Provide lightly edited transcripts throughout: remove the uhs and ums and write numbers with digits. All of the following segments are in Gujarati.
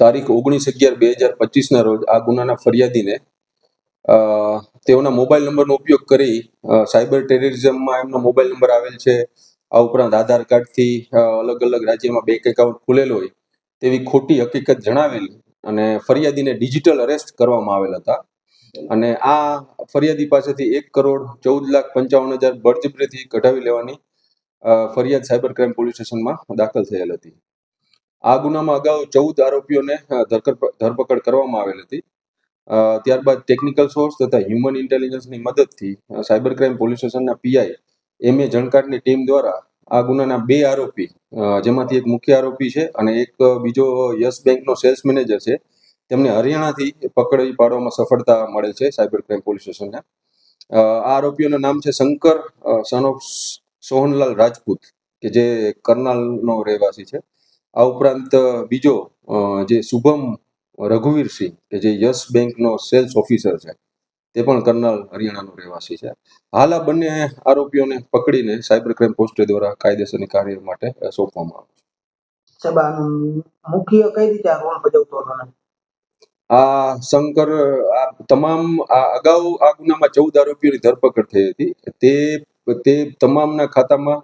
તારીખ 19/11/2025 રોજ આ ગુનાના ફરિયાદીને તેઓના મોબાઈલ નંબરનો ઉપયોગ કરી સાયબર ટેરરિઝમમાં એમનો મોબાઈલ નંબર આવેલ છે. આ ઉપરાંત આધાર કાર્ડથી અલગ અલગ રાજ્યમાં બેંક એકાઉન્ટ ખુલેલ હોય તેવી ખોટી હકીકત જણાવેલ અને ફરિયાદીને ડિજિટલ અરેસ્ટ કરવામાં આવેલ હતા. અને આ ફરિયાદી પાસેથી 1,14,55,000 બળજબરીથી કઢાવી લેવાની ફરિયાદ સાયબર ક્રાઇમ પોલીસ સ્ટેશનમાં દાખલ થયેલ હતી. આ ગુનામાં અગાઉ 14 આરોપીઓને ધરપકડ કરવામાં આવેલ હતી. ત્યારબાદ ટેકનિકલ સોર્સ તથા હ્યુમન ઇન્ટેલિજન્સની મદદથી સાયબર ક્રાઇમ પોલીસ સ્ટેશનના પીઆઈ MA જણકાટની ટીમ દ્વારા આ ગુનાના 2 આરોપી, જેમાંથી એક મુખ્ય આરોપી છે અને એક બીજો યસ બેંકનો સેલ્સ મેનેજર છે, તેમને હરિયાણાથી પકડી પાડવામાં સફળતા મળેલ છે સાયબર ક્રાઇમ પોલીસ સ્ટેશનને. આ આરોપીઓનું નામ છે શંકર સન ઓફ સોહનલાલ રાજપૂત, કે જે કરનાલનો રહેવાસી છે. આ ઉપરાંત બીજો જે શુભમ રઘુવીરસિંહ, કે જે યસ બેંકનો સેલ્સ ઓફિસર છે, તે પણ કરનાલ હરિયાણાનો રહેવાસી છે. હાલ આ બંને આરોપીઓને પકડીને સાયબર ક્રાઇમ પોસ્ટ દ્વારા કાયદેસરની કાર્ય માટે સોંપવામાં આવે છે. મુખ્ય કઈ રીતે આ રોલ ભજવતો હતો? આ શંકર તમામ અગાઉ આ ગુનામાં 14 આરોપીઓની ધરપકડ થઈ હતી. તે તમામના ખાતામાં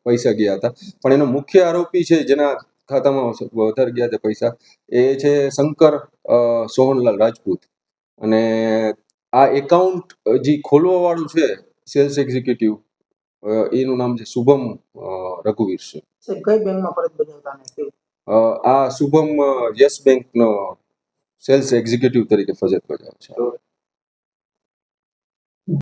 પૈસા ગયા હતા, પણ એનો મુખ્ય આરોપી છે જેના ખાતામાં વધારે ગયા હતા પૈસા, એ છે શંકર સોહનલાલ રાજપૂત. અને આ એકાઉન્ટ જે ખોલવા વાળું છે સેલ્સ એક્ઝિક્યુટિવ, એનું નામ છે શુભમ રઘુવીરસિંહ. કઈ બેંકમાં ફરજ બજાવતા? આ શુભમ યસ બેંકનો સેલ્સ એક્ઝિક્યુટિવ તરીકે ફરજ બજાવે છે.